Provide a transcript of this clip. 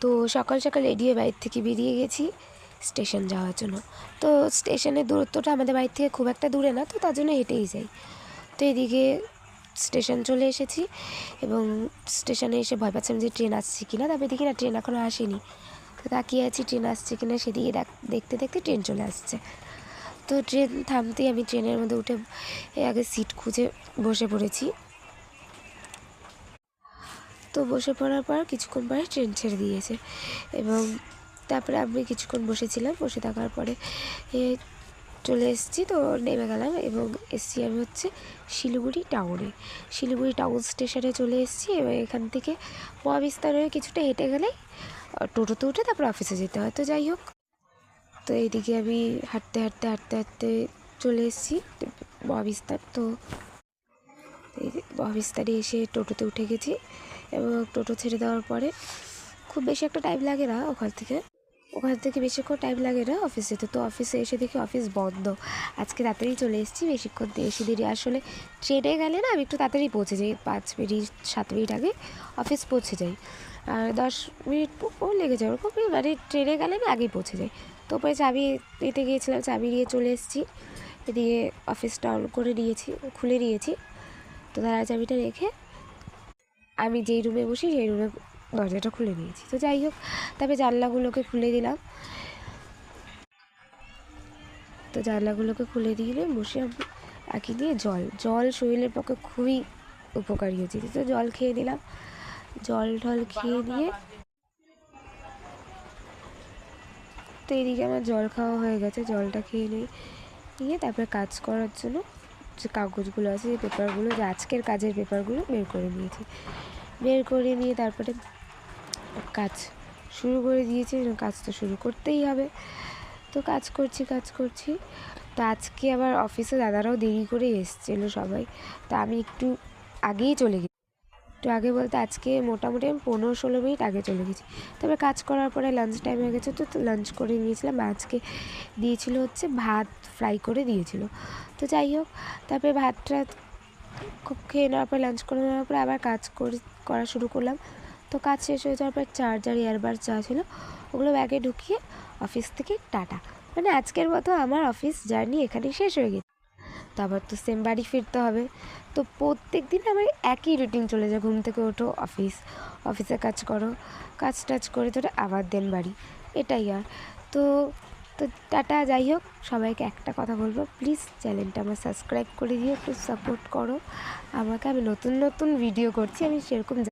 তো সকাল সকাল রেডি হয়ে বাড়ির থেকে বেরিয়ে গেছি স্টেশন যাওয়ার জন্য। তো স্টেশনের দূরত্বটা আমাদের বাড়ির থেকে খুব একটা দূরে না, তো তার জন্য হেঁটেই যাই। তো এদিকে স্টেশন চলে এসেছি এবং স্টেশনে এসে ভয় পাচ্ছিলাম যে ট্রেন আসছে কি না। তারপরে দেখি না, ট্রেন এখনও আসেনি। তো তাকিয়ে আছি ট্রেন আসছে কি না, সেদিকে দেখতে দেখতে ট্রেন চলে আসছে। তো ট্রেন থামতেই আমি ট্রেনের মধ্যে উঠে আগে সিট খুঁজে বসে পড়েছি। তো বসে পড়ার পর কিছুক্ষণ পরে ট্রেন ছেড়ে দিয়েছে এবং তারপরে আমি কিছুক্ষণ বসেছিলাম। বসে থাকার পরে চলে এসেছি, তো নেমে গেলাম এবং এসছি আমি হচ্ছে শিলিগুড়ি টাউনে। শিলিগুড়ি টাউন স্টেশনে চলে এসেছি এবং এখান থেকে মহাবিস্তার হয়ে কিছুটা হেঁটে গেলেই টোটোতে উঠে তারপর অফিসে যেতে হয়। তো যাই হোক, তো এইদিকে আমি হাঁটতে হাঁটতে হাঁটতে হাঁটতে চলে এসেছি মহাবিস্তার। তো এই মহাবিস্তারে এসে টোটোতে উঠে গেছি এবং টোটো ছেড়ে দেওয়ার পরে খুব বেশি একটা টাইম লাগে না ওখান থেকে বেশিক্ষণ টাইম লাগে না অফিস যেতে। তো অফিসে এসে দেখি অফিস বন্ধ। আজকে তাড়াতাড়ি চলে এসেছি, বেশিক্ষণ বেশি দেরি আসলে ট্রেনে গেলে না আমি একটু তাড়াতাড়ি পৌঁছে যাই, 5 মিনিট 7 মিনিট আগে অফিস পৌঁছে যাই, আর 10 মিনিট লেগে যায় ওরকম। মানে ট্রেনে গেলে আমি আগেই পৌঁছে যাই। তো পরে চাবি দিতে গিয়েছিলাম, চাবি নিয়ে চলে এসেছি। এদিকে অফিসটা অন করে খুলে নিয়েছি। তো তারা চাবিটা রেখে আমি যেই রুমে বসি সেই রুমে দরজাটা খুলে নিয়েছি। তো যাই হোক, তবে জানলাগুলোকে খুলে দিলাম। তো জানলাগুলোকে খুলে দিয়ে বসে আমি আঁকি দিয়ে জল শরীরের পক্ষে খুবই উপকারী হচ্ছে। তো জল খেয়ে নিলাম। জল খেয়ে নিয়ে তো এদিকে আমার জল খাওয়া হয়ে গেছে। জলটা খেয়ে নিয়ে তারপরে কাজ করার জন্য যে কাগজগুলো আছে, যে পেপারগুলো, যে আজকের কাজের পেপারগুলো বের করে নিয়ে তারপরে কাজ শুরু করে দিয়েছি। কাজ তো শুরু করতেই হবে। তো কাজ করছি। তো আজকে আবার অফিসে দাদারাও দেরি করে এসেছিলো সবাই। তো আমি একটু আগেই চলে গেছি। একটু আগে বলতে আজকে মোটামুটি আমি 15-16 মিনিট আগে চলে গেছি। তারপরে কাজ করার পরে লাঞ্চ টাইম হয়ে গেছে, তো লাঞ্চ করে নিয়েছিলাম। আজকে দিয়েছিল হচ্ছে ভাত ফ্রাই করে দিয়েছিল। তো যাই হোক, তারপরে ভাতটা খুব খেয়ে নেওয়ার পর, লাঞ্চ করে নেওয়ার পরে আবার করা শুরু করলাম। তো কাজ শেষ হয়ে যাওয়ার পর চার্জার ইয়ারবাড যা ছিল ওগুলো ব্যাগে ঢুকিয়ে অফিস থেকে টাটা। মানে আজকের মতো আমার অফিস জার্নি এখানেই শেষ হয়ে গেছে। তো আবার তো সেম বাড়ি ফিরতে হবে। তো প্রত্যেক দিন আমার একই রুটিন চলে যায়, ঘুম থেকে ওঠো অফিসে কাজ করো, কাজ টাজ করে তো আবার দেন বাড়ি, এটাই। আর তো তো টাটা। যাই হোক, সবাইকে একটা কথা বলবো, প্লিজ চ্যানেলটা আমার সাবস্ক্রাইব করে দিও, একটু সাপোর্ট করো আমাকে। আমি নতুন ভিডিও করছি, আমি সেরকম